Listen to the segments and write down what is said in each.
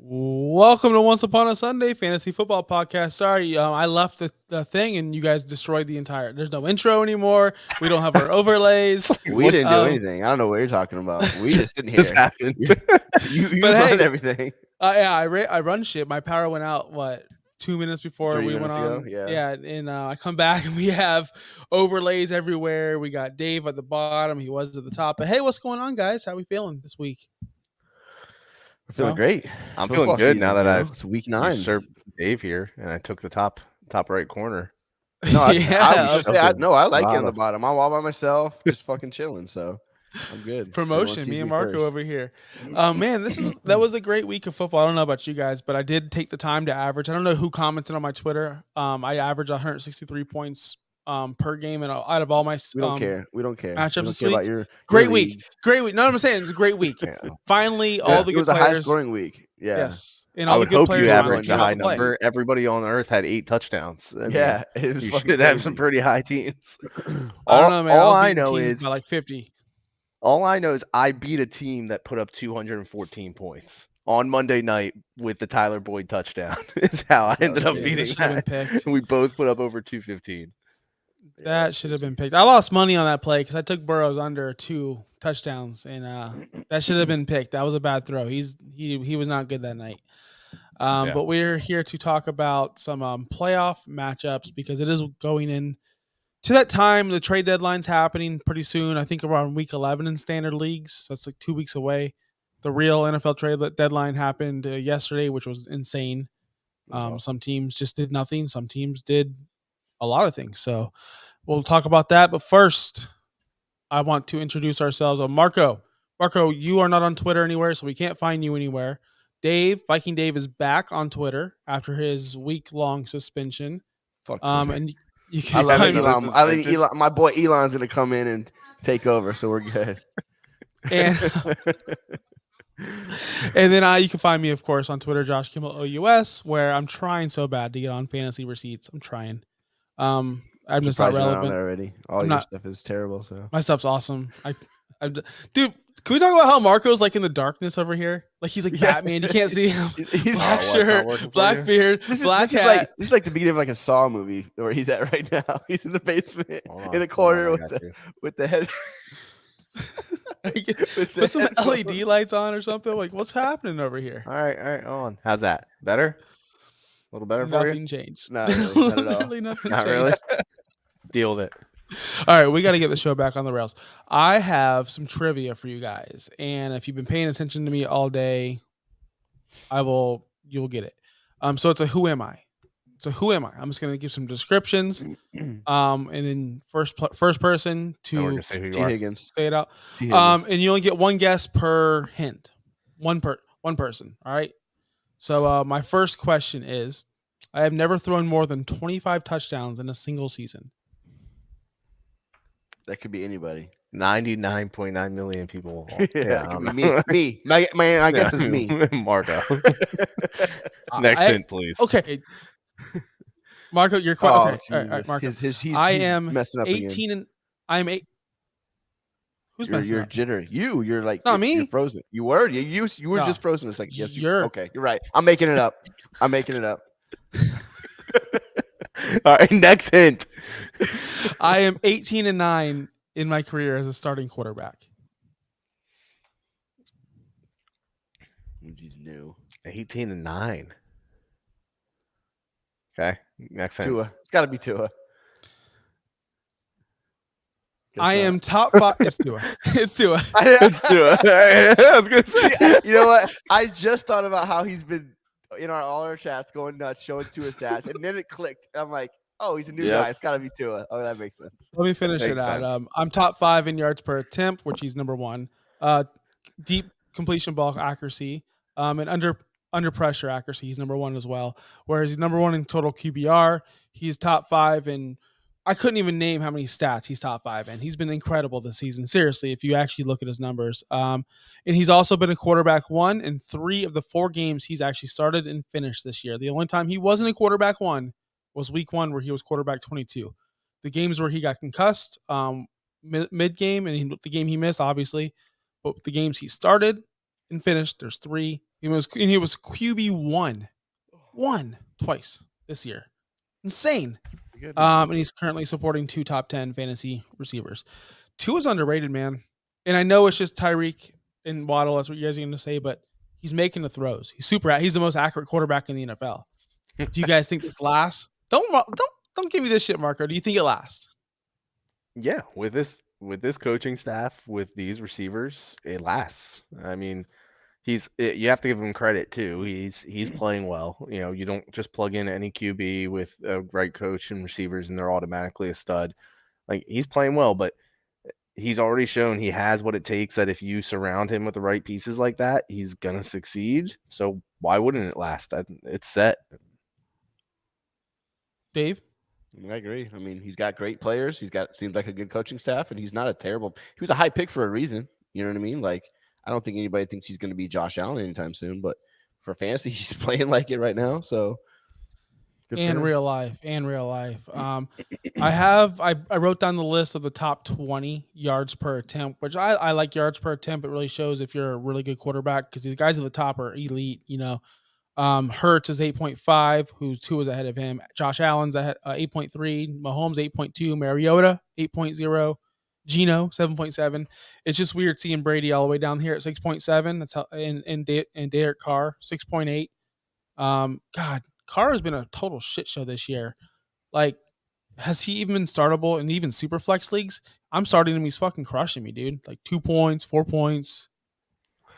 Welcome to Once Upon a Sunday Fantasy Football Podcast. Sorry, I left the thing and you guys destroyed the entire. There's no intro anymore. We don't have our overlays. We didn't do anything. I don't know what you're talking about. We just sitting here. Just happened. You But run hey, everything. Yeah, I run shit. My power went out. 2 minutes before 3 we minutes went ago? on? Yeah. And I come back and we have overlays everywhere. We got Dave at the bottom. He was at the top. But hey, what's going on, guys? How we feeling this week? We're feeling great. I'm Football feeling good season, now that it's week 9. usurped Dave here, and I took the top right corner. No, I Yeah, like it on the bottom. I'm all by myself, just fucking chilling. So I'm good. Promotion, Everyone me sees and Marco first. over here. Man, that was a great week of football. I don't know about you guys, but I did take the time to average. I don't know who commented on my Twitter. I averaged 163 points per game, and out of all my We don't care. We don't care. matchups We don't this care week. about your Great week. leagues. Great week. No, I'm saying it's a great week. Yeah. Finally, all the It good was a high players. scoring week. Yeah. Yes, and I all the would good hope players you are averaged a came out high to play. number. Everybody on earth had 8 touchdowns. I mean, Yeah. It was you fucking should have some crazy. pretty high teams. I don't know, man. all I I was beating know teams is by like 50. all I know is I beat a team that put up 214 points on Monday night with the Tyler Boyd touchdown. Is how I ended up Yeah, beating that should have that. been picked. We both put up over 215. That should have been picked. I lost money on that play because I took Burrows under 2 touchdowns, and that should have been picked. That was a bad throw. He was not good that night. Yeah. But we're here to talk about some playoff matchups because it is going in to that time. The trade deadline's happening pretty soon. I think around week 11 in standard leagues. So it's like 2 weeks away. The real NFL trade deadline happened yesterday, which was insane. Some teams just did nothing. Some teams did a lot of things. So we'll talk about that. But first, I want to introduce ourselves. Marco. Marco, you are not on Twitter anywhere, so we can't find you anywhere. Dave, Viking Dave, is back on Twitter after his week-long suspension. Fuck Twitter. And you I can love find Elon. I think Elon, my boy Elon's gonna come in and take over, so we're good. and then you can find me, of course, on Twitter, Josh Kimmel OUS, where I'm trying so bad to get on fantasy receipts. I'm trying. I'm just not Surprised you're on relevant. there already. All I'm your not- stuff is terrible. So My stuff's awesome. Dude, can we talk about how Marco's like in the darkness over here? Like he's like Batman. You can't see him. he's Black what's not shirt, working for black you? beard, black hat. This is like the beginning of like a Saw movie where he's at right now. He's in the basement Hold in the on, corner hold on, I got you. with the head. Put some LED lights on or something. Like, what's happening over here? All right, hold on. How's that? Better? A little better for you? Nothing changed. Not really, not at all. Literally nothing Not changed. really? Deal with it. All right, we got to get the show back on the rails. I have some trivia for you guys, and if you've been paying attention to me all day, you'll get it. So it's a who am I? So who am I? I'm just gonna give some descriptions, and then first person And we're to gonna say who you T. are. Higgins. say it out. T. Higgins. And you only get one guess per hint. One person. All right. So my first question is, I have never thrown more than 25 touchdowns in a single season. That could be anybody. 99.9 million people. Yeah, I don't it know. could be me. I guess it's me. Marco. Next hint, please. Okay. Marco, your Oh, question. Okay. All right, Marco. He's I am messing up 18 again. and I'm 8. Who's You're messing up? jittery. You're like Not me. You're frozen. You were. You were No. just frozen. It's like yes. You're- Okay. You're right. I'm making it up. All right, next hint. I am 18 and 9 in my career as a starting quarterback. He's new. 18 and 9. Okay, next hint. Tua. It's got to be Tua. Guess I not. am top 5. It's Tua. It's Tua. Let's do it. All right, I was gonna say. You know what? I just thought about how he's been in all our chats going nuts, showing Tua stats, and then it clicked. And I'm like, oh, he's a new Yep. guy. It's got to be Tua. Oh, that makes sense. Let me finish it Makes out. sense. I'm top 5 in yards per attempt, which he's number 1. Deep completion ball accuracy, and under pressure accuracy, he's number 1 as well. Whereas he's number 1 in total QBR. He's top 5 in. I couldn't even name how many stats he's top 5 in. He's been incredible this season. Seriously, if you actually look at his numbers. And he's also been a quarterback 1 in 3 of the 4 games he's actually started and finished this year. The only time he wasn't a quarterback 1 was week 1 where he was quarterback 22. The games where he got concussed mid game and the game he missed, obviously. But the games he started and finished, there's 3. He was QB1 twice this year. Insane. Good. And he's currently supporting 2 top 10 fantasy receivers. 2 is underrated, man. And I know it's just Tyreek and Waddle. That's what you guys are going to say, but he's making the throws. He's the most accurate quarterback in the NFL. Do you guys think this lasts? Don't give me this shit, Marco. Do you think it lasts? Yeah, with this coaching staff, with these receivers, it lasts. I mean, you have to give him credit too. He's playing well. You know, you don't just plug in any QB with a right coach and receivers and they're automatically a stud. Like, he's playing well, but he's already shown he has what it takes, that if you surround him with the right pieces like that, he's gonna succeed. So why wouldn't it last? It's set. Dave? I agree. I mean, he's got great players. Seems like a good coaching staff, and he's not a terrible. He was a high pick for a reason. You know what I mean? Like, I don't think anybody thinks he's going to be Josh Allen anytime soon. But for fantasy, he's playing like it right now. So, and real life. I wrote down the list of the top 20 yards per attempt, which I like yards per attempt. It really shows if you're a really good quarterback, because these guys at the top are elite. You know, Hurts is 8.5, who's 2 is ahead of him. Josh Allen's at 8.3, Mahomes 8.2, Mariota 8.0, Geno 7.7. It's just weird seeing Brady all the way down here at 6.7. That's how, and Derek Carr 6.8. God, Carr has been a total shit show this year. Like, has he even been startable in even super flex leagues? I'm starting him. He's fucking crushing me, dude. Like 2 points, 4 points.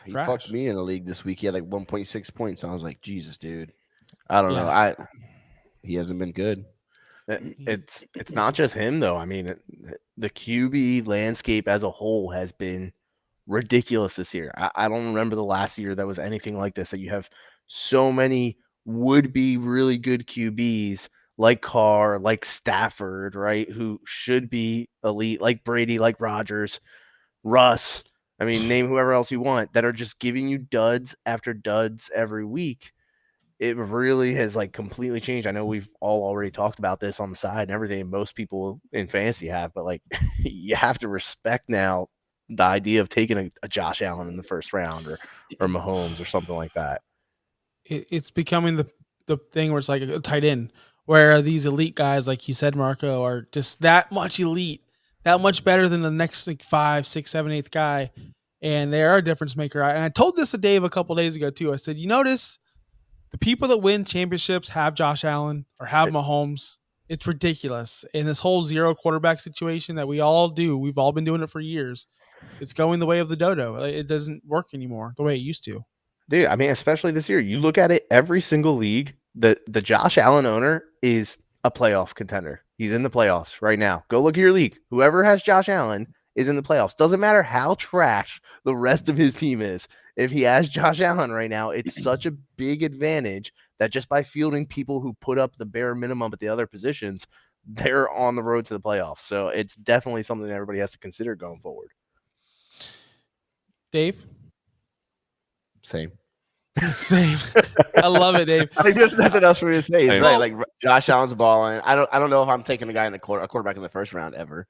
He fucked me in a league this week. He had like 1.6 points. I was like, Jesus, dude. I don't know. He hasn't been good. It's not just him though. I mean, the QB landscape as a whole has been ridiculous this year. I don't remember the last year that was anything like this, that you have so many would-be really good QBs like Carr, like Stafford, right, who should be elite, like Brady, like Rodgers, Russ. I mean, name whoever else you want, that are just giving you duds after duds every week. It really has like completely changed. I know we've all already talked about this on the side and everything. Most people in fantasy have, but like you have to respect now the idea of taking a Josh Allen in the first round or Mahomes or something like that. It's becoming the thing where it's like a tight end, where these elite guys, like you said, Marco, are just that much elite, that much better than the next like 5, 6, 7, 8th guy. And they are a difference maker. And I told this to Dave a couple days ago too. I said, you notice the people that win championships have Josh Allen or have Mahomes. It's ridiculous. And this whole 0 quarterback situation that we all do, we've all been doing it for years. It's going the way of the dodo. It doesn't work anymore the way it used to. Dude, I mean, especially this year, you look at it, every single league, the Josh Allen owner is a playoff contender. He's in the playoffs right now. Go look at your league. Whoever has Josh Allen is in the playoffs. Doesn't matter how trash the rest of his team is. If he has Josh Allen right now, it's such a big advantage that just by fielding people who put up the bare minimum at the other positions, they're on the road to the playoffs. So it's definitely something that everybody has to consider going forward. Dave? Same. I love it, Dave. Like, there's nothing else for me to say. It's right. Like, Josh Allen's balling. I don't know if I'm taking a guy in a quarterback in the first round ever.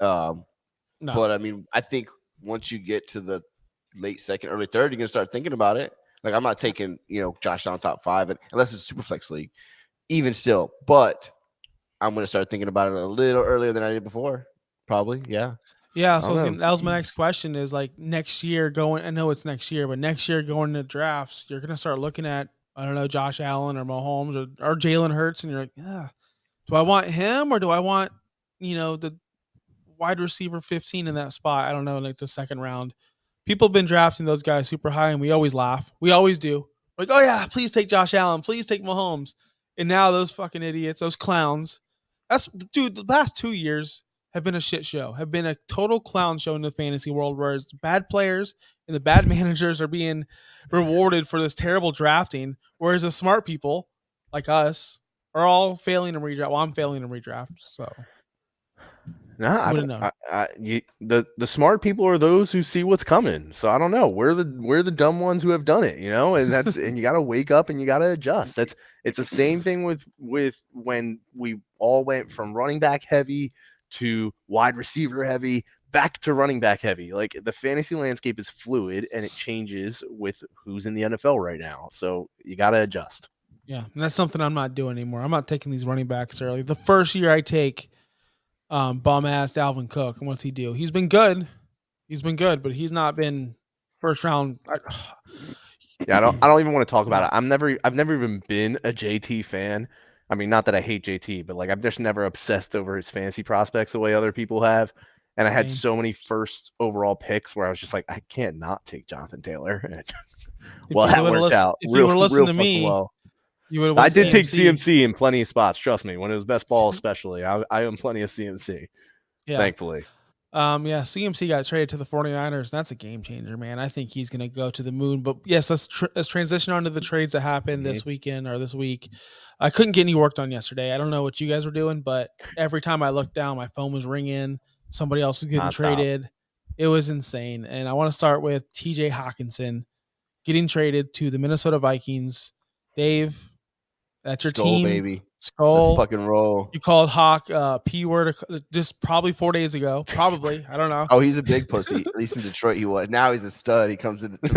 No. But I mean, I think once you get to the late second, early third, you're gonna start thinking about it. Like, I'm not taking, Josh Allen top 5 unless it's a super flex league, even still. But I'm gonna start thinking about it a little earlier than I did before. Probably, yeah. Yeah, so that was my next question is, like, next year I know it's next year, but next year going to drafts, you're going to start looking at, I don't know, Josh Allen or Mahomes or Jalen Hurts, and you're like, yeah, do I want him or do I want, the wide receiver 15 in that spot? I don't know, like the second round. People have been drafting those guys super high, and we always laugh. We always do. Like, oh, yeah, please take Josh Allen. Please take Mahomes. And now those fucking idiots, those clowns, the last 2 years have been a shit show, have been a total clown show in the fantasy world, where it's bad players and the bad managers are being rewarded for this terrible drafting, whereas the smart people like us are all failing to redraft. Well, I'm failing to redraft, so. No, I don't know. The smart people are those who see what's coming. So I don't know. We're the dumb ones who have done it, and that's and you got to wake up and you got to adjust. It's the same thing with when we all went from running back heavy to wide receiver heavy, back to running back heavy. Like the fantasy landscape is fluid and it changes with who's in the NFL right now. So you got to adjust. Yeah, and that's something I'm not doing anymore. I'm not taking these running backs early. The first year I take bum ass Dalvin Cook, and what's he do? He's been good. But he's not been first round. Yeah, I don't even want to talk about it. I've never even been a JT fan. I mean, not that I hate JT, but like I've just never obsessed over his fantasy prospects the way other people have. And I had Same. so many first overall picks where I was just like, I can't not take Jonathan Taylor. If Well, you that would've worked lis- out if you real, would've listened real to fucking me, well. you would have. I did take CMC in plenty of spots. Trust me, when it was best ball, especially, I own plenty of CMC. Yeah. Thankfully. Yeah, CMC got traded to the 49ers, and that's a game changer, man. I think he's going to go to the moon. But yes, let's transition on to the trades that happened this weekend or this week. I couldn't get any work done yesterday. I don't know what you guys were doing, but every time I looked down, my phone was ringing. Somebody else was getting traded. It was insane. And I want to start with TJ Hawkinson getting traded to the Minnesota Vikings. Dave, that's your Skull, team. baby. Skull. Let's fucking roll. You called Hawk P word just probably 4 days ago. Probably. I don't know. Oh, he's a big pussy. At least in Detroit he was. Now he's a stud. He comes in. He's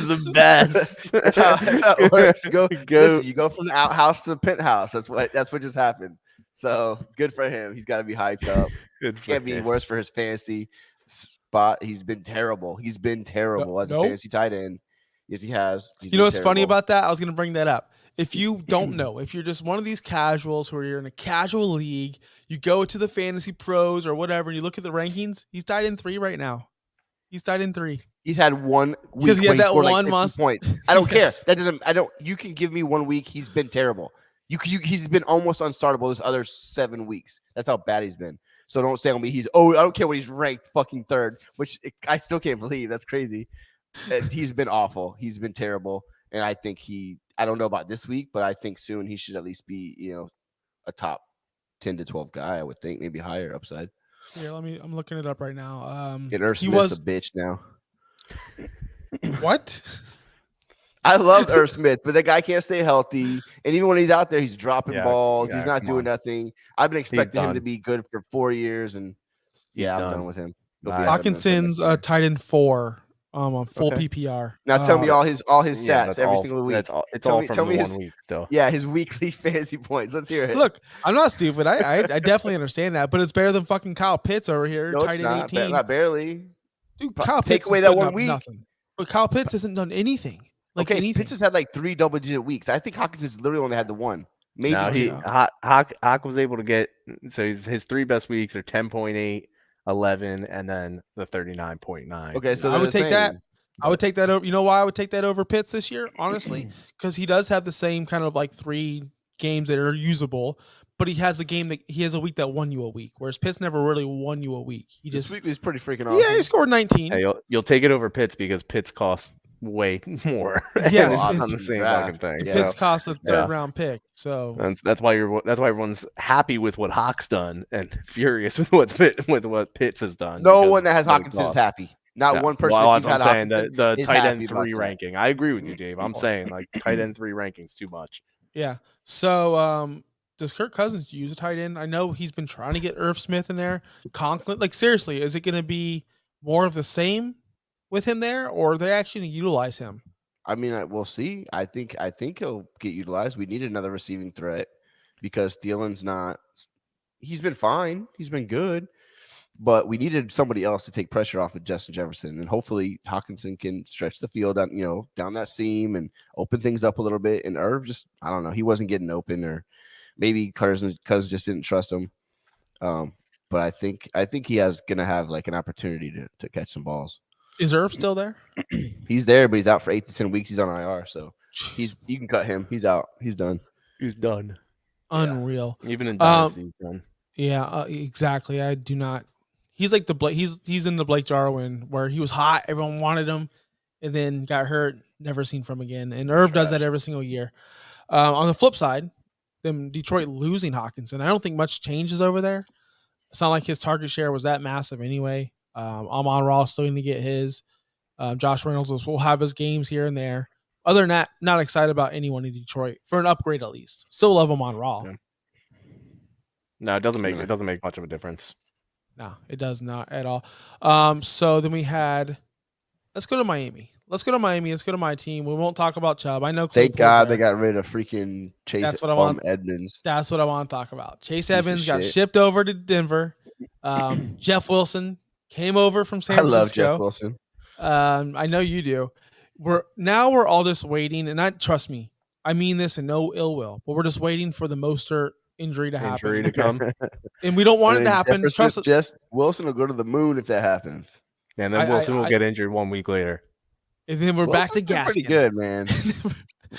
the best. That's how it works. You go from the outhouse to the penthouse. That's what just happened. So good for him. He's got to be hyped up. Can't be worse for his fantasy spot. He's been terrible. As a fantasy tight end. Yes, he has. You know what's funny about that? I was going to bring that up. If you don't know, if you're just one of these casuals who are in a casual league, you go to the Fantasy Pros or whatever, and you look at the rankings, he's tied in 3 right now. He's tied in 3. He's had 1 week because he had that scored one like month points. I don't care. That doesn't. I don't. You can give me 1 week. He's been terrible. He's been almost unstartable this other 7 weeks. That's how bad he's been. So don't say on me. I don't care what he's ranked fucking 3rd, which I still can't believe. That's crazy. He's been awful. He's been terrible. And I think I don't know about this week, but I think soon he should at least be, a top 10 to 12 guy, I would think, maybe higher upside. Yeah, I'm looking it up right now. And Irv Smith's a bitch now. What? I love Irv Smith, but that guy can't stay healthy. And even when he's out there, he's dropping balls. He's not doing nothing. I've been expecting him to be good for 4 years, and I'm done with him. Hawkinson's tight end 4. On full PPR. Now tell me all his stats every single week. It's all from 1 week still. Yeah, his weekly fantasy points. Let's hear it. Look, I'm not stupid. I definitely understand that, but it's better than fucking Kyle Pitts over here. No, it's not. 18. Not barely. Dude, Kyle Pitts take away that 1 week. Nothing. But Kyle Pitts hasn't done anything. Pitts has had like 3 double-digit weeks. I think Hawkinson's literally only had the 1. Amazing. Hawk was able to get his 3 best weeks are 10.8. 11 and then the 39.9. Okay, so I would take that. I would take that over. You know why I would take that over Pitts this year? Honestly, because he does have the same kind of like 3 games that are usable, but he has a week that won you a week, whereas Pitts never really won you a week. This week was pretty freaking awesome. Yeah, he scored 19. Hey, you'll take it over Pitts because Pitts costs way more. Yes, on the same fucking thing. Pitts cost a 3rd round pick, so that's why everyone's happy with what Hawk's done and furious with what Pitts has done. No one that has Hawkinson is happy. Not one person. Well, I'm saying the tight end 3 ranking. I agree with you, Dave. I'm saying like tight end 3 ranking's too much. Yeah. So does Kirk Cousins use a tight end? I know he's been trying to get Irv Smith in there. Conklin, like seriously, is it going to be more of the same with him there, or are they actually going to utilize him? I mean, we'll see. I think he'll get utilized. We need another receiving threat because Thielen's not. He's been fine. He's been good, but we needed somebody else to take pressure off of Justin Jefferson, and hopefully Hawkinson can stretch the field down that seam and open things up a little bit. And Irv I don't know, he wasn't getting open, or maybe Cousins just didn't trust him. But I think he has gonna have like an opportunity to catch some balls. Is Irv still there? He's there, but he's out for 8 to 10 weeks. He's on IR, so you can cut him. He's out. He's done. He's done. Unreal. Yeah. Even in Dynasty, he's done. Yeah, exactly. I do not. He's like he's in the Blake Jarwin where he was hot, everyone wanted him, and then got hurt, never seen from again. And Irv does that every single year. On the flip side, them Detroit losing Hawkinson, I don't think much changes over there. It's not like his target share was that massive anyway. Amon-Ra still going to get his. Josh Reynolds will have his games here and there. Other than that, not excited about anyone in Detroit for an upgrade at least. Still love Amon-Ra. Yeah. No, it doesn't make much of a difference. No, it does not at all. So then we had. Let's go to Miami. Let's go to Miami. Let's go to my team. We won't talk about Chubb. I know. Thank Claypool's God there. they got rid of freaking Chase That's what I want. Edmonds. That's what I want to talk about. Chase Piece of Evans got shit. shipped over to Denver. Jeff Wilson came over from San I love Francisco. Jeff Wilson. I know you do. We're all just waiting, and trust me, I mean this in no ill will, but we're just waiting for the Mostert injury to happen. Injury to come. And we don't want it And to then happen. Trust Just Wilson will go to the moon if that happens. And then Wilson will get injured 1 week later. And then we're back to Wilson's been Gaskin. Pretty good, man.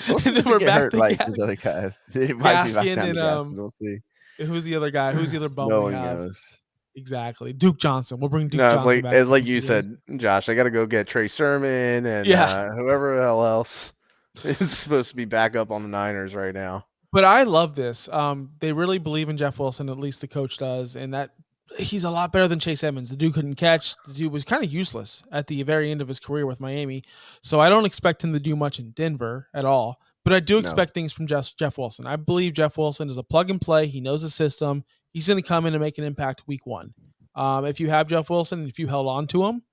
And then we're back hurt to like those other guys. They might be back Gaskin down to and Gaskin. We'll see. who's the other guy? Who's the other bum No we one have? knows. Exactly. Duke Johnson. We'll bring Duke No, Johnson back. it's like you said, Josh. I got to go get Trey Sermon and whoever the hell else is supposed to be back up on the Niners right now. But I love this. They really believe in Jeff Wilson, at least the coach does, and that he's a lot better than Chase Edmonds. The dude couldn't catch. The dude was kind of useless at the very end of his career with Miami. So I don't expect him to do much in Denver at all. But I do expect things from Jeff Wilson. I believe Jeff Wilson is a plug and play. He knows the system. He's going to come in and make an impact week 1. If you have Jeff Wilson, if you held on to him,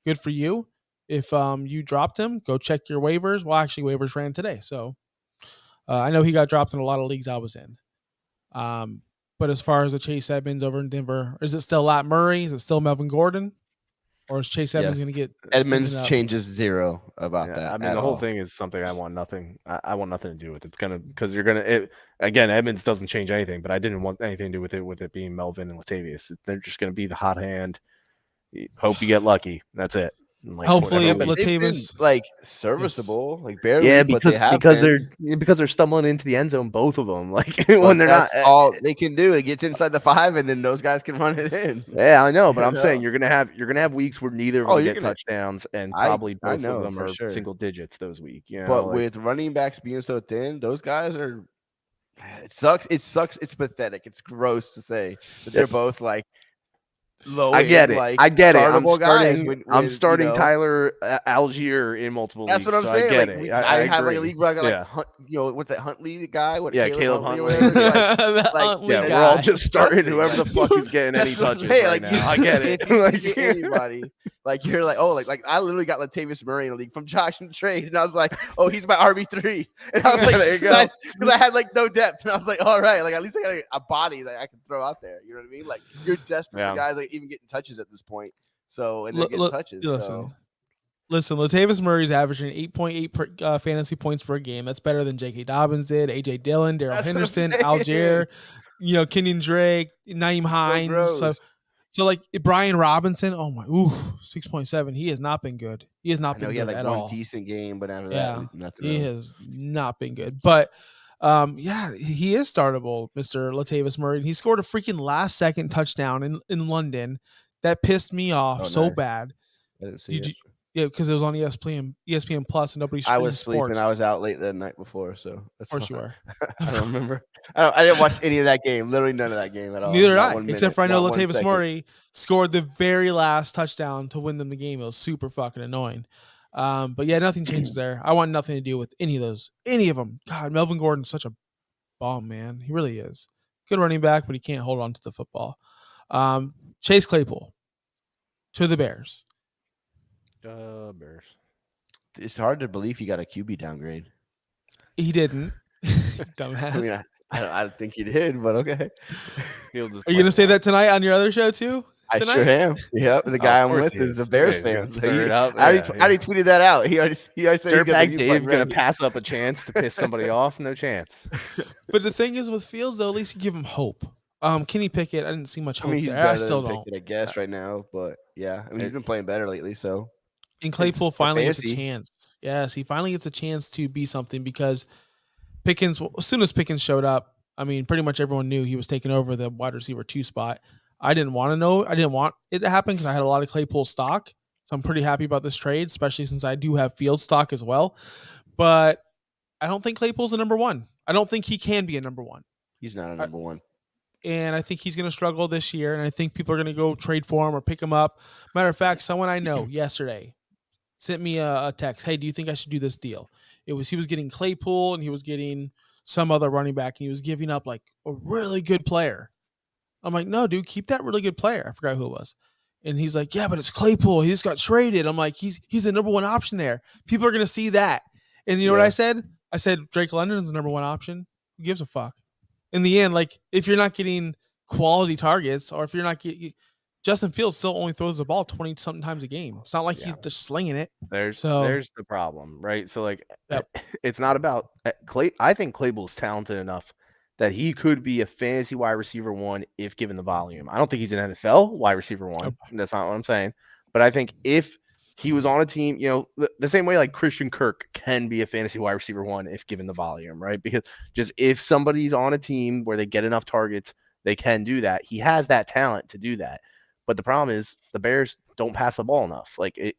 good for you. If you dropped him, go check your waivers. Well, actually, waivers ran today. So I know he got dropped in a lot of leagues I was in. But as far as the Chase Edmonds over in Denver, is it still Lat Murray? Is it still Melvin Gordon? Or is Chase Edmonds going to get Edmonds changes zero about that? I mean, the whole thing is something I want nothing. I want nothing to do with. It's gonna because you're gonna again. Edmonds doesn't change anything, but I didn't want anything to do with it being Melvin and Latavius. They're just gonna be the hot hand. Hope you get lucky. That's it. Like, hopefully, Latavius like serviceable, like barely. Yeah, because they're stumbling into the end zone, both of them. Like when they're that's not all they can do. It gets inside the 5, and then those guys can run it in. Yeah, I know, but I'm saying you're gonna have weeks where neither of them get touchdowns, and probably both of them are single digits those weeks. You know, but with running backs being so thin, those guys are. It sucks. It's pathetic. It's gross to say that they're both like. Low I get it. Like, I get it. I'm starting you know, Tyler Algier in multiple leagues. That's what I'm so saying. I Like, get it. I have like a league where I got yeah. like Hunt, with that Huntley guy. Caleb Huntley. We're all just starting whoever the fuck is getting any touches right now. I get it. If you get anybody, like you're like, oh, like I literally got Latavius Murray in a league from Josh and trade, and I was like, oh, he's my RB3, and I was like, there you go, because I had like no depth, and I was like, all right, like at least I got a body that I can throw out there. You know what I mean? Like you're desperate for guys like even getting touches at this point. So and they're getting touches. Listen, Latavius Murray's averaging 8.8 fantasy points per game. That's better than J.K. Dobbins did, A.J. Dillon, Darrell Henderson, Algier, Kenyon Drake, Naeem Hines. So like Brian Robinson, 6.7. He has not been good. He has not been good at all. Decent game, but after that, nothing. He has not been good. But he is startable, Mr. Latavius Murray. He scored a freaking last-second touchdown in London that pissed me off so bad. I didn't see it. Yeah, because it was on ESPN Plus, and nobody. I was sleeping. I was out late the night before, so of course you were. I don't remember. I didn't watch any of that game. Literally none of that game at all. Neither did I. Except for I know Latavius Murray scored the very last touchdown to win them the game. It was super fucking annoying. But yeah, nothing changes there. I want nothing to do with any of them. God, Melvin Gordon's such a bomb, man. He really is. Good running back, but he can't hold on to the football. Chase Claypool to the Bears. Bears. It's hard to believe he got a QB downgrade. He didn't. Dumbass. I mean, I don't think he did, but okay. Are you gonna say that tonight on your other show too? Tonight? I sure am. Yep. The guy I'm with is a Bears fan. So I already tweeted that out. He already said Dirtbag Dave's gonna pass up a chance to piss somebody off. No chance. But the thing is with Fields, though, at least you give him hope. Kenny Pickett, I didn't see much hope. He's there. I still than don't. Pickett, I guess right now, but yeah, I mean he's been playing better lately. So. And Claypool finally gets a chance. Yes, he finally gets a chance to be something because Pickens, as soon as Pickens showed up, I mean, pretty much everyone knew he was taking over the wide receiver 2 spot. I didn't want it to happen because I had a lot of Claypool stock. So I'm pretty happy about this trade, especially since I do have Field stock as well. But I don't think Claypool's a number 1. I don't think he can be a number 1. He's not a number 1. And I think he's going to struggle this year. And I think people are going to go trade for him or pick him up. Matter of fact, someone I know yesterday sent me a text. Hey, do you think I should do this deal? He was getting Claypool and he was getting some other running back and he was giving up like a really good player. I'm like, no, dude, keep that really good player. I forgot who it was. And he's like, yeah, but it's Claypool. He just got traded. I'm like, he's the number one option there. People are gonna see that. And you know what I said? I said Drake London is the number one option. Who gives a fuck? In the end, like if you're not getting quality targets, or if you're not getting Justin Fields still only throws the ball 20 something times a game. It's not like he's just slinging it. There's the problem, right? So like, it's not about Clay. I think Claypool's talented enough that he could be a fantasy wide receiver 1 if given the volume. I don't think he's an NFL wide receiver 1. That's not what I'm saying. But I think if he was on a team, the same way like Christian Kirk can be a fantasy wide receiver 1 if given the volume, right? Because just if somebody's on a team where they get enough targets, they can do that. He has that talent to do that. But the problem is the Bears don't pass the ball enough. Like,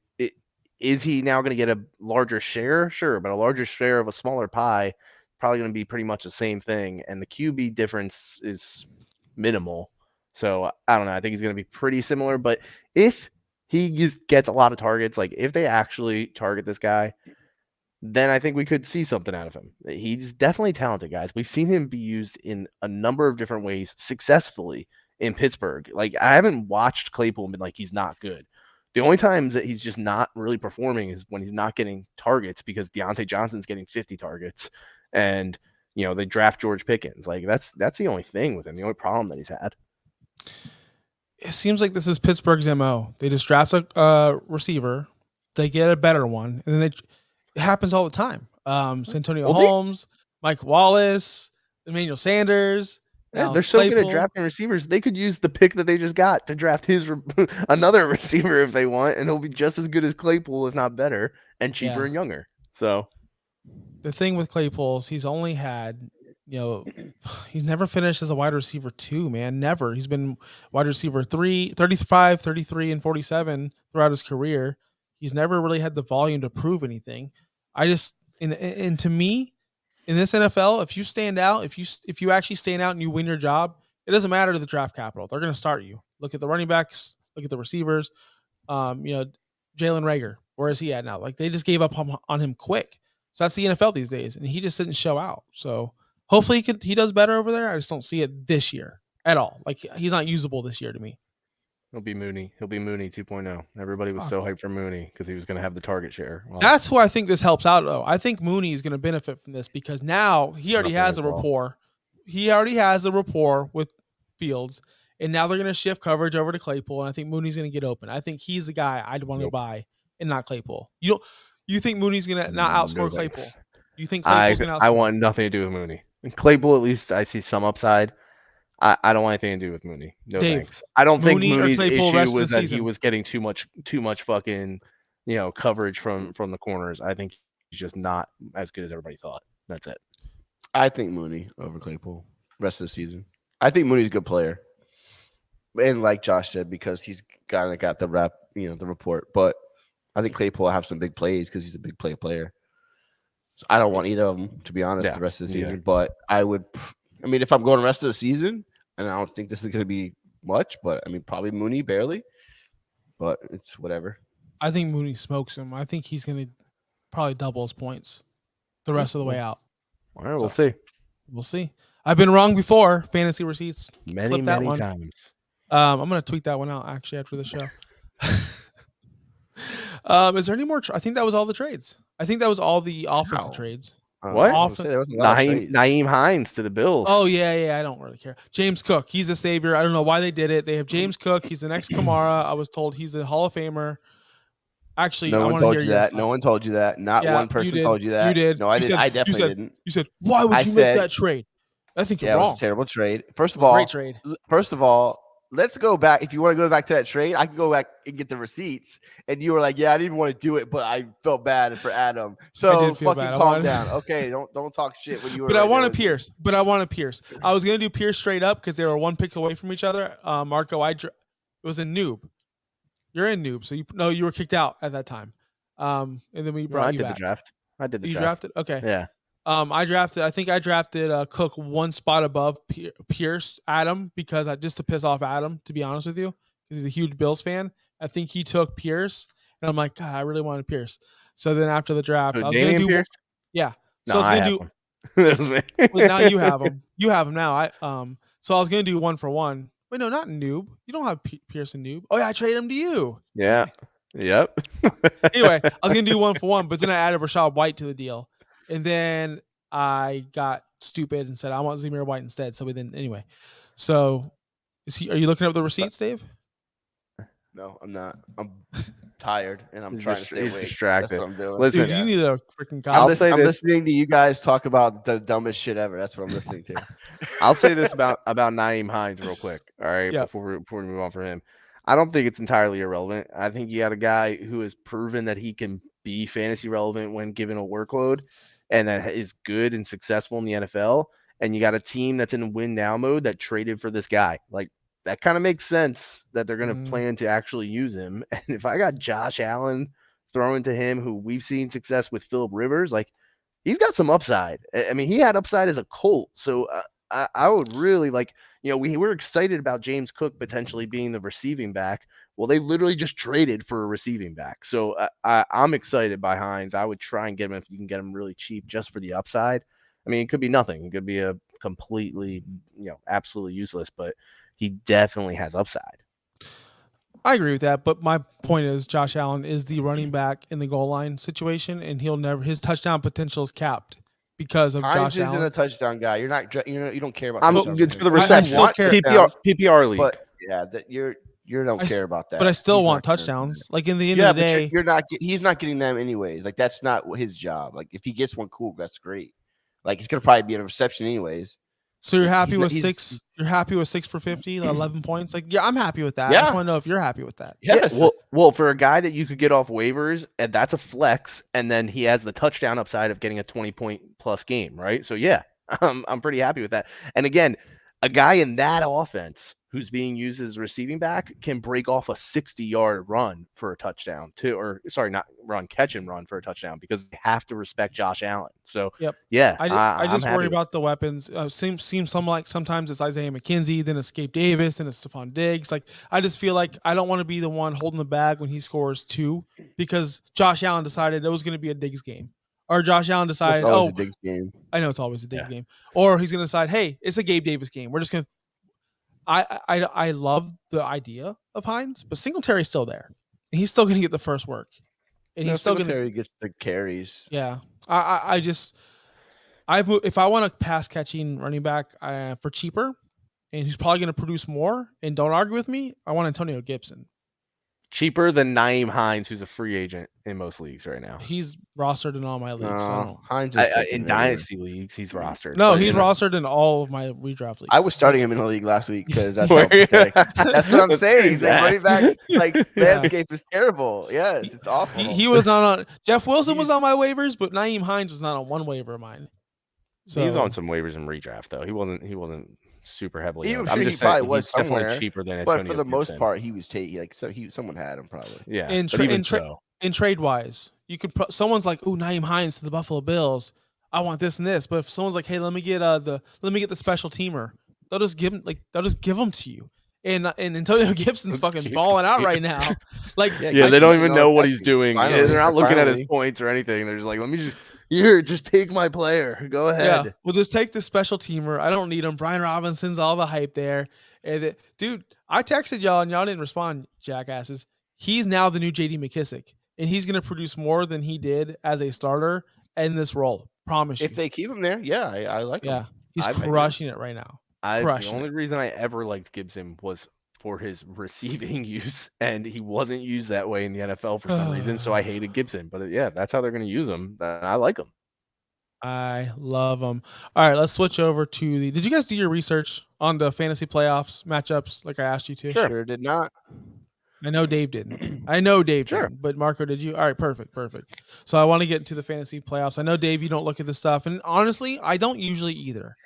is he now going to get a larger share? Sure, but a larger share of a smaller pie, probably going to be pretty much the same thing. And the QB difference is minimal. So I don't know. I think he's going to be pretty similar. But if he gets a lot of targets, like if they actually target this guy, then I think we could see something out of him. He's definitely talented, guys. We've seen him be used in a number of different ways successfully in Pittsburgh. Like, I haven't watched Claypool and been like, he's not good. The only times that he's just not really performing is when he's not getting targets because Deontay Johnson's getting 50 targets and, they draft George Pickens. Like, that's the only thing with him, the only problem that he's had. It seems like this is Pittsburgh's MO. They just draft a receiver, they get a better one, and then it happens all the time. Santonio Holmes, Mike Wallace, Emmanuel Sanders. Yeah, they're so good at drafting receivers. They could use the pick that they just got to draft another receiver if they want, and he'll be just as good as Claypool, if not better, and cheaper and younger. So the thing with Claypool is he's only had, he's never finished as a wide receiver 2, man. Never. He's been wide receiver 3, 35, 33, and 47 throughout his career. He's never really had the volume to prove anything. And to me, in this NFL, if you stand out, if you actually stand out and you win your job, it doesn't matter to the draft capital. They're going to start you. Look at the running backs. Look at the receivers. Jalen Reagor, where is he at now? Like, they just gave up on him quick. So that's the NFL these days, and he just didn't show out. So hopefully he does better over there. I just don't see it this year at all. Like, he's not usable this year to me. He'll be Mooney 2.0. Everybody was so hyped for Mooney because he was going to have the target share. Well, that's who I think this helps out, though. I think Mooney is going to benefit from this because now he already has a rapport. He already has a rapport with Fields, and now they're going to shift coverage over to Claypool, and I think Mooney's going to get open. I think he's the guy I'd want to buy and not Claypool. You think Mooney's going to not outscore Claypool? You think Claypool's going to outscore? I want nothing to do with Mooney. And Claypool, at least I see some upside. I don't want anything to do with Mooney. No Dave, thanks. I don't think Mooney's issue was that he was getting too much fucking coverage from the corners. I think he's just not as good as everybody thought. That's it. I think Mooney over Claypool rest of the season. I think Mooney's a good player, and like Josh said, because he's kind of got the rep, the report. But I think Claypool will have some big plays because he's a big player. So I don't want either of them, to be honest, the rest of the season. Yeah. But I would. I mean, if I'm going the rest of the season, and I don't think this is going to be much, but I mean, probably Mooney barely, but it's whatever. I think Mooney smokes him. I think he's going to probably double his points the rest of the way out. All right, we'll see. We'll see. I've been wrong before. Fantasy receipts. Many times. I'm going to tweet that one out actually after the show. Is there any more? I think that was all the trades. I think that was all the offensive trades. What? Nyheim Hines to the Bills. Oh, yeah. I don't really care. James Cook. He's a savior. I don't know why they did it. They have James Cook. He's the next Kamara. I was told he's a Hall of Famer. Actually, no one told you that. No one told you that. Not one person told you that. You did. No, I did. I definitely didn't. You said, why would you make that trade? I think you're wrong. It was a terrible trade. First of all, great trade. First of all, let's go back. If you want to go back to that trade, I can go back and get the receipts. And you were like, yeah, I didn't want to do it, but I felt bad for Adam. So fucking calm down. Okay, don't talk shit when you were. But I wanted Pierce. I was gonna do Pierce straight up because they were one pick away from each other. Marco, it was a noob. You're in noob, so you were kicked out at that time. And then we brought you back. I did the draft. You drafted? Okay. Yeah. I think I drafted Cook one spot above Pierce, Adam, because just to piss off Adam, to be honest with you, because he's a huge Bills fan. I think he took Pierce, and I'm like, God, I really wanted Pierce. So then after the draft, I was going to do Pierce? Yeah. So I was going to do. Well, now you have him. You have him now. So I was going to do 1 for 1 Wait, no, not Noob. You don't have Pearson Noob. Oh yeah, I traded him to you. Yeah. Yep. Anyway, I was gonna do 1-for-1, but then I added Rashad White to the deal, and then I got stupid and said I want Zamir White instead. So we then anyway. So are you looking up the receipts, Dave? No, I'm not. I'm tired and I'm He's trying to stay he's awake. distracted. That's what I'm doing. Listen, Dude, you need a freaking I'll guy. say I'm this- listening to you guys talk about the dumbest shit ever. That's what I'm listening to. I'll say this about Nyheim Hines real quick. All right, Yeah. before we move on from him, I don't think it's entirely irrelevant. I think you got a guy who has proven that he can be fantasy relevant when given a workload, and that is good and successful in the NFL. And you got a team that's in win now mode that traded for this guy. Like, that kind of makes sense that they're going to plan to actually use him. And if I got Josh Allen throwing to him, who we've seen success with Phillip Rivers, like, he's got some upside. I mean, he had upside as a Colt. So I would really like, we were excited about James Cook potentially being the receiving back. Well, they literally just traded for a receiving back. So I'm excited by Hines. I would try and get him if you can get him really cheap just for the upside. I mean, it could be nothing. It could be a completely, absolutely useless, but he definitely has upside. I agree with that, but my point is Josh Allen is the running back in the goal line situation, and his touchdown potential is capped because of Hines Josh isn't Allen. a touchdown guy. You don't care about. I'm touchdowns it's with for the him. I still reception. care. PPR league. But yeah, that you don't care about that. But I still He's want not gonna- touchdowns. Like in the end Yeah, of the but day, he's not getting them anyways. Like that's not his job. Like if he gets one, cool, that's great. Like he's gonna probably be a reception anyways. so you're happy he's with not- six. You're happy with 6 for 50, 11 points. Like yeah, I'm happy with that. I just Yeah. want to know if you're happy with that. Yes. Yeah, well, for a guy that you could get off waivers, and that's a flex, and then he has the touchdown upside of getting a 20-point plus game, right? So yeah, I'm pretty happy with that. And again, a guy in that offense who's being used as a receiving back can break off a 60-yard run for a touchdown too, or sorry, not run, catch and run for a touchdown, because they have to respect Josh Allen. So Yep. yeah, I just I'm worry happy with about the weapons. Seems sometimes it's Isaiah McKenzie, then it's Gabe Davis, then it's Stephon Diggs. Like I just feel like I don't want to be the one holding the bag when he scores 2 because Josh Allen decided it was going to be a Diggs game, or Josh Allen decided, It's always oh, a Diggs game. I know it's always a Diggs game, or he's going to decide, hey, it's a Gabe Davis game. We're just going to. I love the idea of Hines, but Singletary's still there, and he's still going to get the first work, and he's still going to. Singletary gets the carries. Yeah, if I want a pass catching running back for cheaper, and he's probably going to produce more, and don't argue with me, I want Antonio Gibson. cheaper than Nyheim Hines, who's a free agent in most leagues right now. He's rostered in all my leagues. So I don't- Hines is taken In everywhere. dynasty leagues, he's rostered. no, but he's in a- rostered in all of my redraft leagues. I was starting him in a league last week because that's Were how you? pathetic. That's what I'm That's saying. pretty Like running backs, like Yeah. landscape is terrible. Yes, it's awful. He was not on. Jeff Wilson was on my waivers, but Nyheim Hines was not on one waiver of mine. So He's on some waivers in redraft though. He wasn't super heavily. Even owned. sure I'm he just saying probably was he's definitely somewhere, cheaper than but Antonio for the most Gibson. part, he was someone had him probably. Yeah. In but tra- even in tra- so, in trade wise, you could someone's like, "Oh, Nyheim Hines to the Buffalo Bills. I want this and this." But if someone's like, "Hey, let me get the special teamer," they'll just give them to you. And Antonio Gibson's fucking balling out right now. Like yeah, I they see don't it even all know what he's affecting. doing. Finally, They're not looking at his finally. points or anything. They're just like, let me just take my player. Go yeah, ahead. we'll just take the special teamer. I don't need him. Brian Robinson's all the hype there. And dude, I texted y'all and y'all didn't respond, jackasses. He's now the new JD McKissick, and he's gonna produce more than he did as a starter in this role. Promise you. If they keep him there, yeah, I like him. Yeah, he's I agree. crushing it right now. The Crushing only reason I ever liked Gibson was for his receiving use, and he wasn't used that way in the NFL for some reason. So I hated Gibson. But yeah, that's how they're going to use him. I like him. I love him. All right, let's switch over to the. Did you guys do your research on the fantasy playoffs matchups like I asked you to? Sure did not. I know Dave didn't. I know Dave Sure. didn't, but Marco, did you? All right, perfect. So I want to get into the fantasy playoffs. I know, Dave, you don't look at this stuff, and honestly, I don't usually either,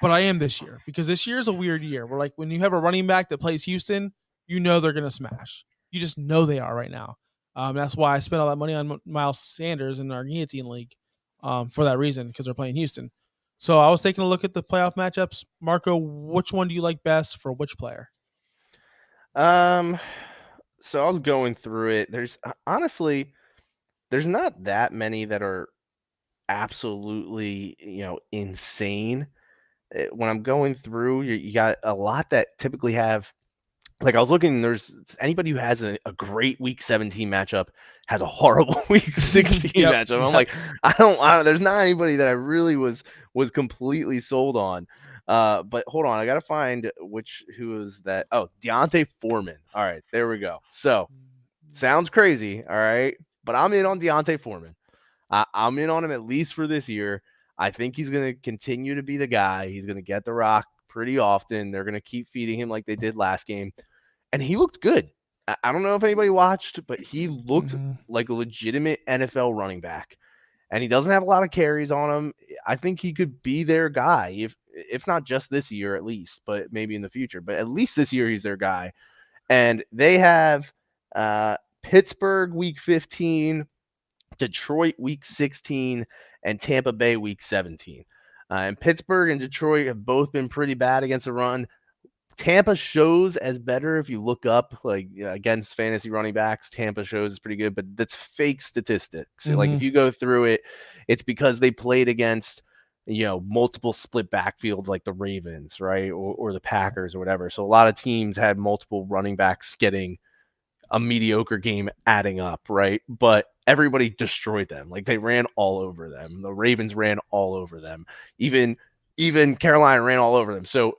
but I am this year because this year is a weird year. Where like when you have a running back that plays Houston, you know they're gonna smash. You just know they are right now. That's why I spent all that money on Miles Sanders in our guillotine league, for that reason because they're playing Houston. So I was taking a look at the playoff matchups. Marco, which one do you like best for which player? So I was going through it. There's honestly, there's not that many that are absolutely, insane. when I'm going through, you got a lot that typically have. Like I was looking, there's anybody who has a great week 17 matchup has a horrible week 16 Yep, matchup. I'm yep. like, there's not anybody that I really was completely sold on. But hold on, I gotta find who was that. Oh, Deontay Foreman. All right, there we go. So sounds crazy, all right, but I'm in on Deontay Foreman. I'm in on him at least for this year. I think he's going to continue to be the guy. He's going to get the rock pretty often. They're going to keep feeding him like they did last game. And he looked good. I don't know if anybody watched, but he looked like a legitimate NFL running back. And he doesn't have a lot of carries on him. I think he could be their guy, if not just this year at least, but maybe in the future. But at least this year he's their guy. And they have Pittsburgh week 15, Detroit week 16, and Tampa Bay week 17. And Pittsburgh and Detroit have both been pretty bad against the run. Tampa shows as better if you look up against fantasy running backs. Tampa shows is pretty good, but that's fake statistics. Like if you go through it, it's because they played against multiple split backfields like the Ravens, right, or the Packers or whatever. So a lot of teams had multiple running backs getting a mediocre game adding up, right? But everybody destroyed them. Like they ran all over them. The Ravens ran all over them. Even Carolina ran all over them. So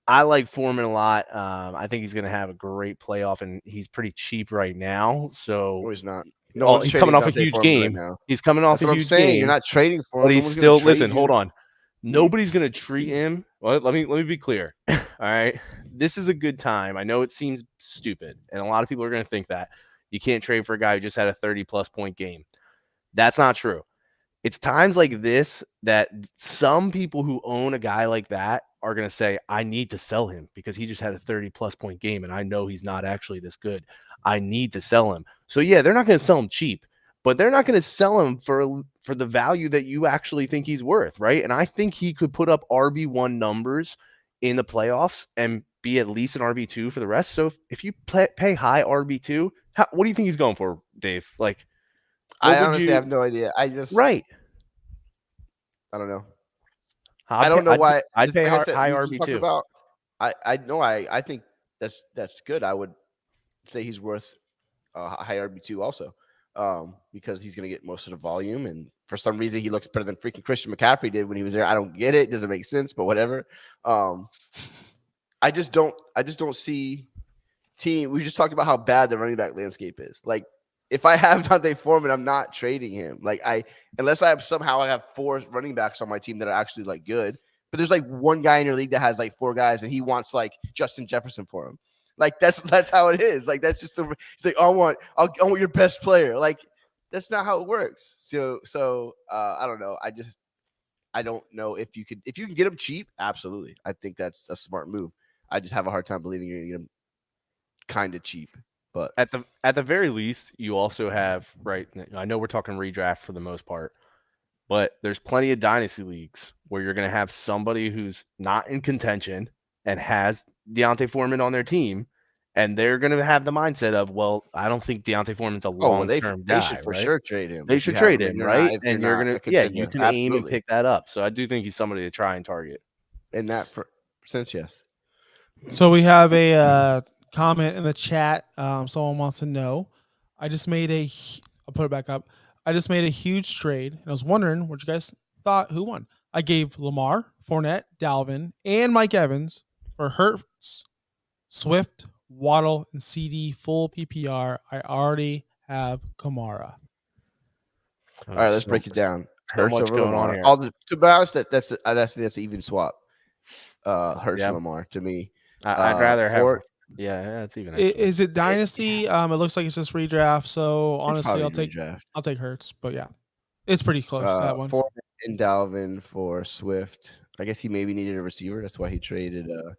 I like Foreman a lot. I think he's going to have a great playoff, and he's pretty cheap right now. So No, he's not. No, he's coming off a huge game. Right now. He's coming off a huge game. You're not trading for him. But he's still hold on. Nobody's going to treat him. Well, let me be clear. All right. This is a good time. I know it seems stupid, and a lot of people are going to think that you can't trade for a guy who just had a 30-plus point game. That's not true. It's times like this that some people who own a guy like that are going to say, I need to sell him because he just had a 30-plus point game, and I know he's not actually this good. I need to sell him. So, yeah, they're not going to sell him cheap, but they're not going to sell him for the value that you actually think he's worth, right? And I think he could put up RB1 numbers in the playoffs and be at least an RB2 for the rest. So if you pay high RB2, what do you think he's going for, Dave? Like, I honestly have no idea. I don't know. I don't know why. I'd pay high RB2. I think that's good. I would say he's worth a high RB2 also, because he's going to get most of the volume, and for some reason he looks better than freaking Christian McCaffrey did when he was there. I don't get it. It doesn't make sense, but whatever. I just don't see team. We just talked about how bad the running back landscape is. Like, if I have Deontay Foreman, I'm not trading him. Like unless I have 4 running backs on my team that are actually like good. But there's like one guy in your league that has like 4 guys, and he wants like Justin Jefferson for him. Like that's how it is. Like that's just it's like I want your best player. Like that's not how it works. So I don't know. I don't know if you can get him cheap. Absolutely, I think that's a smart move. I just have a hard time believing you're gonna get him kind of cheap. But at the very least, you also have, right, I know we're talking redraft for the most part, but there's plenty of dynasty leagues where you're going to have somebody who's not in contention and has Deontay Foreman on their team, and they're going to have the mindset of, well, I don't think Deontay Foreman's a long-term guy. They should for sure trade him. They should trade him, right? And you're going to, you can aim and pick that up. So I do think he's somebody to try and target. In that sense, yes. So we have a comment in the chat. Someone wants to know. I'll put it back up. I just made a huge trade, and I was wondering what you guys thought. Who won? I gave Lamar, Fournette, Dalvin, and Mike Evans for Hurts, Swift, Waddle, and CD full PPR. I already have Kamara. All right, let's break it down. Hurts over Lamar. To be honest, that's an even swap. Hurts and Lamar to me. I'd rather have. Yeah, that's even. Is it dynasty? It looks like it's just redraft. So honestly, I'll take Hurts. But yeah, it's pretty close. That one. Fournette and Dalvin for Swift. I guess he maybe needed a receiver. That's why he traded. And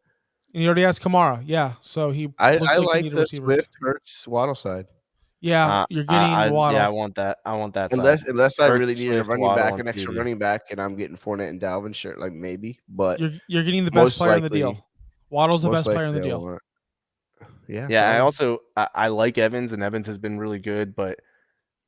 he already has Kamara. Yeah, so he. I like the Swift Hurts Waddle side. Yeah, you're getting Waddle. Yeah, I want that. Unless I really needed a running back, an extra running back, and I'm getting Fournette and Dalvin. Sure, like maybe, but you're getting the best player in the deal. Waddle's the best player in the deal. Yeah. I also I like Evans, and Evans has been really good, but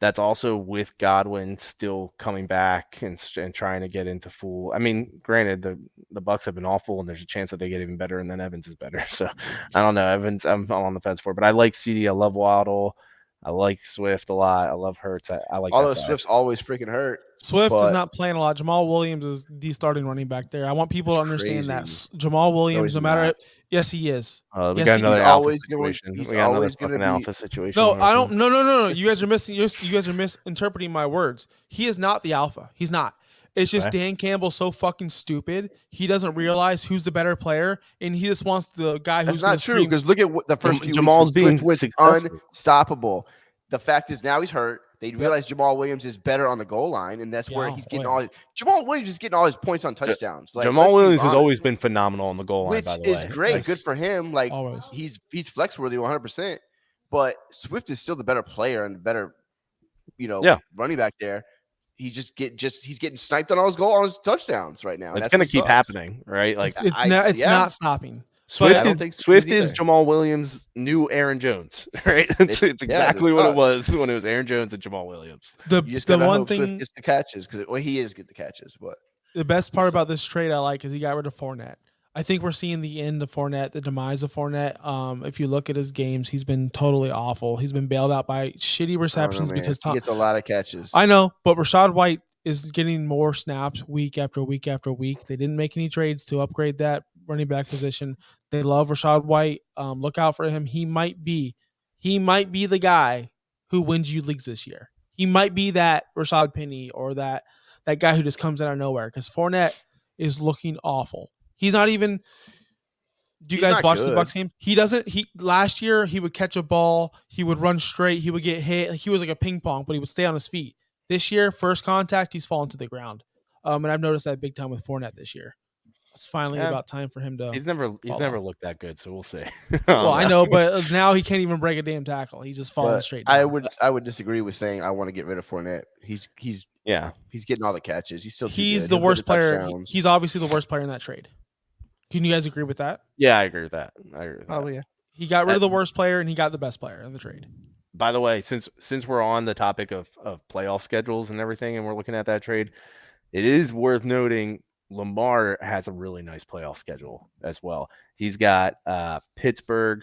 that's also with Godwin still coming back and trying to get into full. I mean, granted, the Bucks have been awful, and there's a chance that they get even better, and then Evans is better. So I don't know. Evans, I'm on the fence for, but I like CD. I love Waddle. I like Swift a lot. I love Hurts. I like that Although side. Swift's always freaking hurt. Swift is But- not playing a lot. Jamal Williams is the starting running back there. I want people to It's understand that crazy. Jamal Williams, he's no matter not. yes, he is. We Yes, got he's another alpha always going- situation. he's We got another always gonna fucking be- alpha situation. No, going I on. don't. No. You guys are missing. You guys are misinterpreting my words. He is not the alpha. He's not. It's just Okay. Dan Campbell's so fucking stupid. He doesn't realize who's the better player, and he just wants the guy who's That's not true because look at what the first few Jamal's weeks. being Swift was successful. unstoppable. The fact is now he's hurt. They realize Jamal Williams is better on the goal line, and that's where Yeah, he's getting oh, all. Jamal Williams is getting all his points on touchdowns. Like, Jamal let's be Williams has honest, always been phenomenal on the goal line, which by the is way. great. Like, Good for him. Like always. he's flex worthy 100%. But Swift is still the better player and the better, Yeah. running back there. He's getting sniped on his touchdowns right now. and It's that's going to what keep sucks. happening, right? Like it's yeah. not stopping. Swift, I don't is, think Swift so either. is Jamal Williams' new Aaron Jones, right? It's It's exactly what it sucks. was when it was Aaron Jones and Jamal Williams. The You just the gotta one hope Swift thing, gets the catches because he is get the catches, but the best part What's about this trade I like is he got rid of Fournette. I think we're seeing the end of Fournette, the demise of Fournette. If you look at his games, he's been totally awful. He's been bailed out by shitty I don't know, receptions man. because he gets a lot of catches. I know, but Rashad White is getting more snaps week after week after week. They didn't make any trades to upgrade that running back position. They love Rashad White. Look out for him. He might be the guy who wins you leagues this year. He might be that Rashad Penny or that guy who just comes out of nowhere because Fournette is looking awful. He's not even. Do you He's guys not watch the good. Bucs game? He doesn't. Last year he would catch a ball, he would run straight, he would get hit. He was like a ping pong, but he would stay on his feet. This year, first contact, he's fallen to the ground. And I've noticed that big time with Fournette this year. It's finally Yeah. about time for him to. He's never off. looked that good, so we'll see. Well, I know, but now he can't even break a damn tackle. He's just falling But straight down. I would disagree with saying I want to get rid of Fournette. He's Yeah, getting all the catches. He's still too He's good. the He'll get worst player. touchdowns. He's obviously the worst player in that trade. Can you guys agree with that? yeah, I agree with that. Yeah. He got rid of the worst player and he got the best player in the trade. By the way, since we're on the topic of playoff schedules and everything, and we're looking at that trade, it is worth noting Lamar has a really nice playoff schedule as well. He's got Pittsburgh,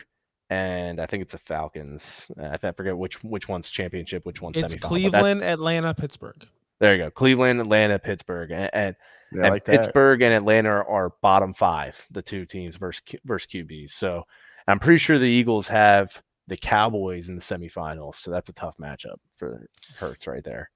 and I think it's the Falcons. I forget which one's championship, which one's It's semifinal. but Cleveland, Atlanta, Pittsburgh. there you go. Cleveland, Atlanta, Pittsburgh, and Yeah, I like that. Pittsburgh and Atlanta are bottom 5, the two teams versus QBs. So I'm pretty sure the Eagles have the Cowboys in the semifinals. So that's a tough matchup for Hurts right there.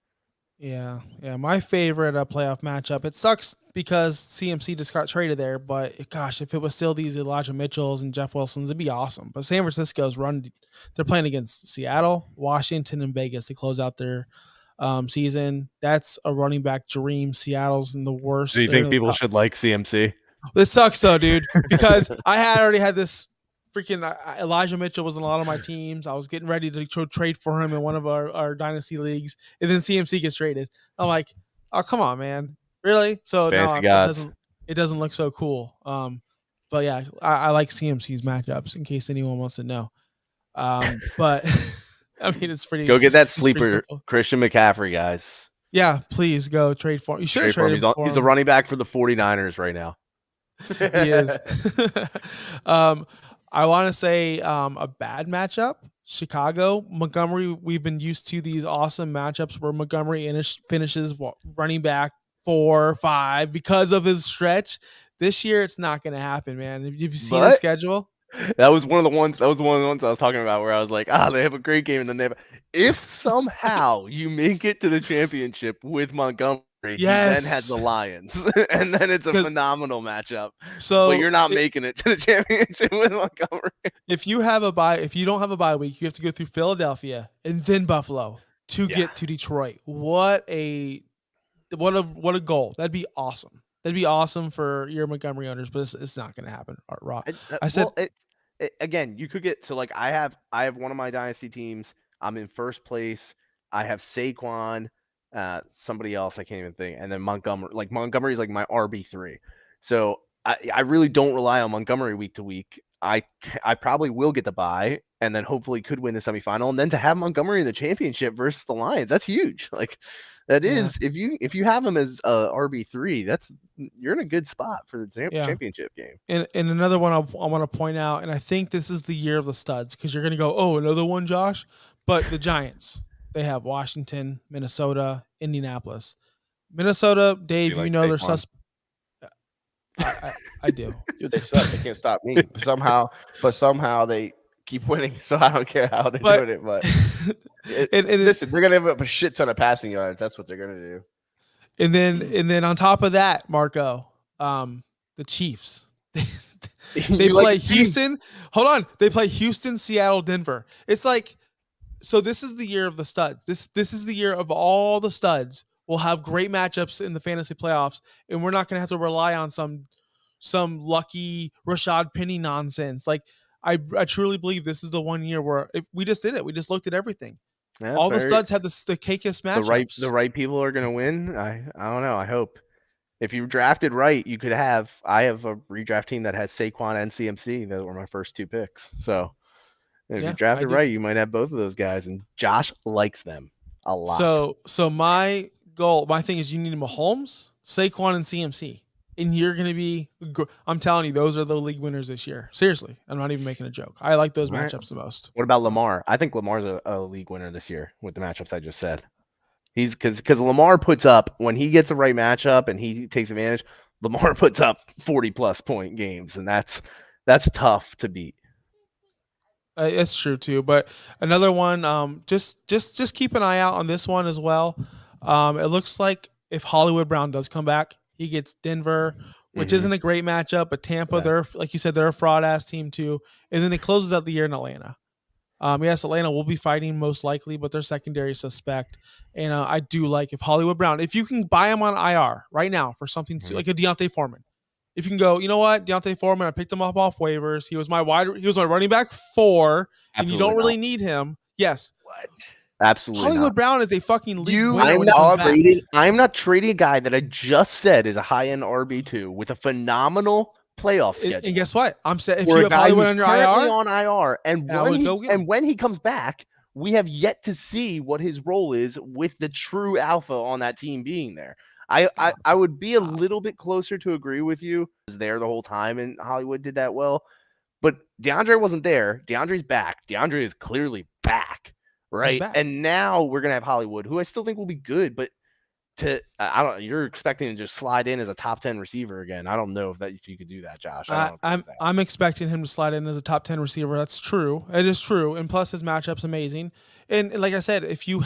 Yeah. My favorite playoff matchup. It sucks because CMC just got traded there, but gosh, if it was still these Elijah Mitchells and Jeff Wilsons, it'd be awesome. But San Francisco's they're playing against Seattle, Washington, and Vegas to close out their season. That's a running back dream. Seattle's in the worst. Do you they're in think the people top- should like CMC? It sucks though, dude, because I already had this freaking Elijah Mitchell was in a lot of my teams. I was getting ready to trade for him in one of our dynasty leagues, and then CMC gets traded. I'm like, oh come on, man, really? So Fantasy no, gods. it doesn't look so cool. But yeah, I like CMC's matchups in case anyone wants to know. But I mean, it's pretty. Go get that it's pretty sleeper, simple. Christian McCaffrey, guys. Yeah, please go trade for him. You should have Trade for him. traded for He's a him. running back for the 49ers right now. He is. I want to say a bad matchup. Chicago, Montgomery. We've been used to these awesome matchups where Montgomery finishes running back 4 or 5 because of his stretch. This year, it's not going to happen, man. Have you seen the But- schedule? That was one of the ones. That was one of the ones I was talking about where I was like, they have a great game, and then if somehow you make it to the championship with Montgomery, he then has Yes. the Lions, and then it's a 'Cause- phenomenal matchup. So But you're not it- making it to the championship with Montgomery. if you don't have a bye week, you have to go through Philadelphia and then Buffalo to Yeah. get to Detroit. What a goal. That'd be awesome. That'd be awesome for your Montgomery owners, but it's not going to happen. I said- Again, you could get I have one of my dynasty teams. I'm in first place. I have Saquon, somebody else I can't even think, and then Montgomery. Montgomery is like my RB3. So I really don't rely on Montgomery week to week. I probably will get the bye and then hopefully could win the semifinal. And then to have Montgomery in the championship versus the Lions, that's huge. Like that Yeah. is if you have him as RB3, you're in a good spot for the Yeah. championship game. And another one I want to point out, and I think this is the year of the studs because you're going to go, oh, another one, Josh. But the Giants, they have Washington, Minnesota, Indianapolis. Minnesota, Dave, like they're Saquon? I do. Dude, they suck. They can't stop me. Somehow they keep winning. So I don't care how they're But- doing it. But And listen, they're gonna have up a shit ton of passing yards. That's what they're gonna do. And then on top of that, Marco, the Chiefs. They You like play the team? Houston. Hold on. They play Houston, Seattle, Denver. It's like, so this is the year of the studs. This is the year of all the studs. We'll have great matchups in the fantasy playoffs, and we're not going to have to rely on some lucky Rashad Penny nonsense. Like I truly believe this is the one year where if we just did it, we just looked at everything. Yeah, All the very- studs have the cakest matchups. the right people are gonna win. I don't know. I hope. If you drafted right, you could have. I have a redraft team that has Saquon and CMC. Those were my first 2 picks. So if Yeah, you drafted I do. right, you might have both of those guys. And Josh likes them a lot. So my thing is you need Mahomes, Saquon, and CMC. And you're going to be, I'm telling you, those are the league winners this year. Seriously. I'm not even making a joke. I like those All right. matchups the most. What about Lamar? I think Lamar's a league winner this year with the matchups I just said. He's because Lamar puts up when he gets the right matchup and he takes advantage. Lamar puts up 40+ point games, and that's tough to beat. It's true too. But another one, just keep an eye out on this one as well. It looks like if Hollywood Brown does come back, he gets Denver, which Mhm. isn't a great matchup, but Tampa, Yeah. they're like you said, they're a fraud ass team too. And then it closes out the year in Atlanta. Yes, Atlanta will be fighting most likely, but their secondary is suspect. And I do like if Hollywood Brown, if you can buy him on IR right now for something Mhm. like a Deontay Foreman. If you can go, you know what, Deontay Foreman, I picked him up off waivers. He was my running back 4, and you don't really need him. Yes, Absolutely Hollywood not. Brown is a fucking league winner. I'm when he not comes back. trading. I'm not trading a guy that I just said is a high-end RB2 with a phenomenal playoff schedule. And guess what? I'm saying if For you a have guy Hollywood who's on your currently IR, on IR, and I would go get him. when he comes back, we have yet to see what his role is with the true alpha on that team being there. I would be a little bit closer to agree with you. Was there the whole time, and Hollywood did that well, but DeAndre wasn't there. DeAndre's back. DeAndre is clearly back, right? back. And now we're gonna have Hollywood, who I still think will be good, but I don't. You're expecting to just slide in as a top 10 receiver again. I don't know if you could do that, Josh. I don't think that. I'm expecting him to slide in as a top 10 receiver. That's true. It is true. And plus his matchup's amazing. And like I said, if you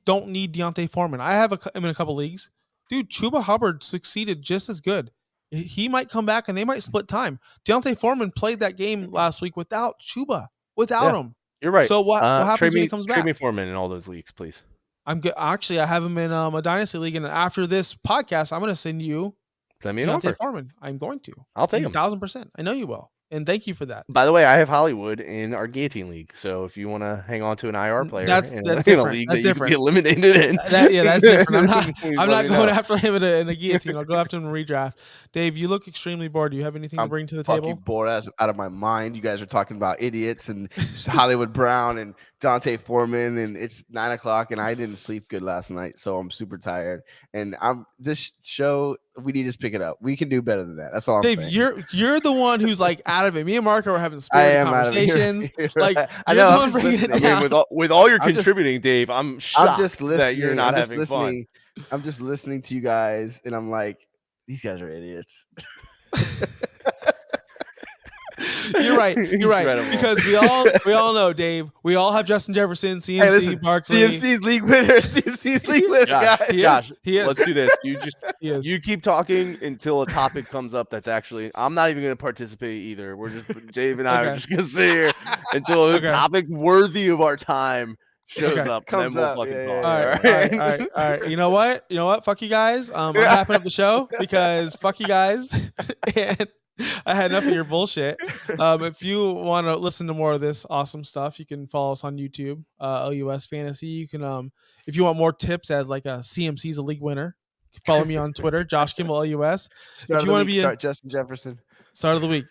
don't need Deontay Foreman, I have him in a couple leagues. Dude, Chuba Hubbard succeeded just as good. He might come back and they might split time. Deontay Foreman played that game last week without Chuba, him. You're right. So what happens when he comes Trade me back? Foreman in all those leagues, please. I'm good. Actually, I have him in a dynasty league, and after this podcast, I'm going to send you Send me an Deontay offer. Foreman. I'm going to. I'll take him. 1,000%. I know you will, and thank you for that. By the way, I have Hollywood in our guillotine league, so if you want to hang on to an IR player, That's in different. a league That's that you different. can be eliminated in, That's different. I'm not. please I'm let not me going know. after him in a guillotine. I'll go after him in redraft. Dave, you look extremely bored. Do you have anything to I'm bring to the fucking table? bored out of my mind. You guys are talking about idiots and Hollywood Brown and Dante Foreman, and it's 9:00, and I didn't sleep good last night, so I'm super tired. And this show, we need to just pick it up. We can do better than that. That's all I'm Dave, saying. you're the one who's like out of it. Me and Marco are having I spirited am out of it. conversations. You're Like, right. I you're know. the I'm one just bringing it listening. I mean, with all your I'm just- contributing, Dave, I'm shocked I'm just listening. that you're not I'm just having fun. listening. I'm just listening to you guys, and I'm like, these guys are idiots. You're right. You're right. Incredible. Because we all know, Dave. We all have Justin Jefferson, CMC, Hey, listen, Barkley. CMC's league winner. CMC's league winner, Josh, guys. He Josh, is. He is. let's do this. He is. You keep talking until a topic comes up that's actually. I'm not even going to participate either. We're just Dave and I are Okay. just going to sit here until a Okay. topic worthy of our time shows Okay. up. And Comes then we'll up, fucking yeah, talk. yeah, all right. All right. You know what? Fuck you guys. I'm wrapping up the show because fuck you guys. And I had enough of your bullshit. If you want to listen to more of this awesome stuff, you can follow us on YouTube, OUS Fantasy. You can, if you want more tips as like a CMC's a league winner, Follow me on Twitter, Josh Kimball LUS. Start you wanna of the week, be in- start Justin Jefferson. Start of the week.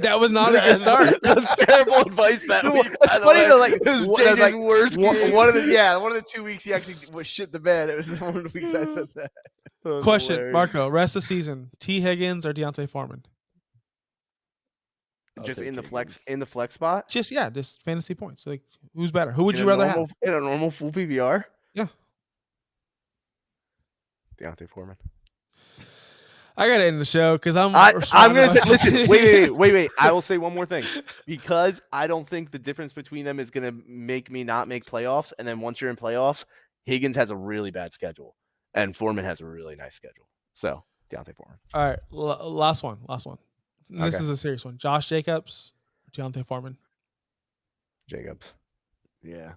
That was not a good start. That's terrible advice. That No, week. it's by the funny way. though, like, it was one- JJ's like, worst game. One of the 2 weeks he actually was shit the bed. It was one of the weeks I said that. That was Question, hilarious. Marco, rest of the season, T. Higgins or Deontay Foreman? I'll Just take in the Higgins. flex spot. Just fantasy points. Like, who's better? Who would In you a rather normal, have? in a normal full PPR? Yeah. Deontay Foreman. I gotta end the show because I'm I'm gonna say, responding listen, to- wait. I will say one more thing. Because I don't think the difference between them is gonna make me not make playoffs. And then once you're in playoffs, Higgins has a really bad schedule. And Foreman has a really nice schedule. So Deontay Foreman. All right, last one. And this Okay. is a serious one. Josh Jacobs, Deontay Foreman. Jacobs. Yeah,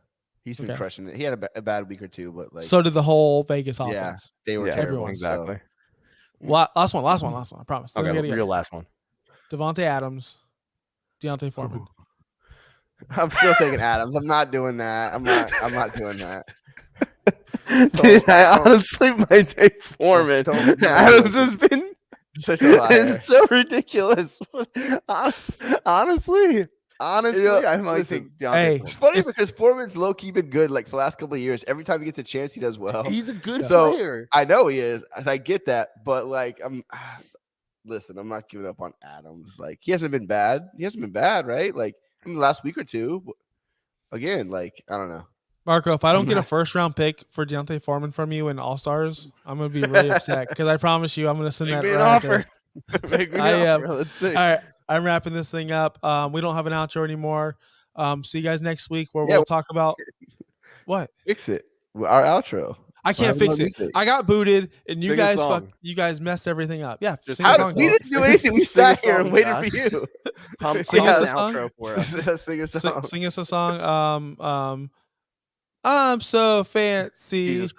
he's been Okay. crushing it. He had a bad week or two, but like So did the whole Vegas Yeah. offense. they were Yeah, terrible. everyone, exactly. Last one. I promise. Then we Okay, gotta go. real last one. Devontae Adams, Deontay Foreman. I'm still taking Adams. I'm not doing that. I'm not doing that. Dude, I don't- honestly might take Foreman. don't- Adams has been Such a liar. it's so ridiculous. Honestly, I might listen, take Deontay hey, It's Foreman. funny because Foreman's low key been good like for the last couple of years. Every time he gets a chance, he does well. He's a good So, player. I know he is. I get that, but like listen, I'm not giving up on Adams. Like he hasn't been bad. He hasn't been bad, right? Like in the last week or two. But again, like I don't know. Marco, if I don't get a not- first round pick for Deontay Foreman from you in All Stars, I'm gonna be really upset because I promise you I'm gonna send Make that me an right after offer. this. Make me an I, offer. Let's see. All right, I'm wrapping this thing up. We don't have an outro anymore. See you guys next week where Yeah, we'll talk about what Fix it. Our outro. I can't have fix no it. music. I got booted, and you Sing a guys song. you guys messed everything up. Yeah, Just sing a How song. did, we Josh. didn't do anything. We Sing a sat here and song, waited Josh. for you. Sing us an a song. outro for us. Sing a song. Sing us a song. I'm so fancy. Jesus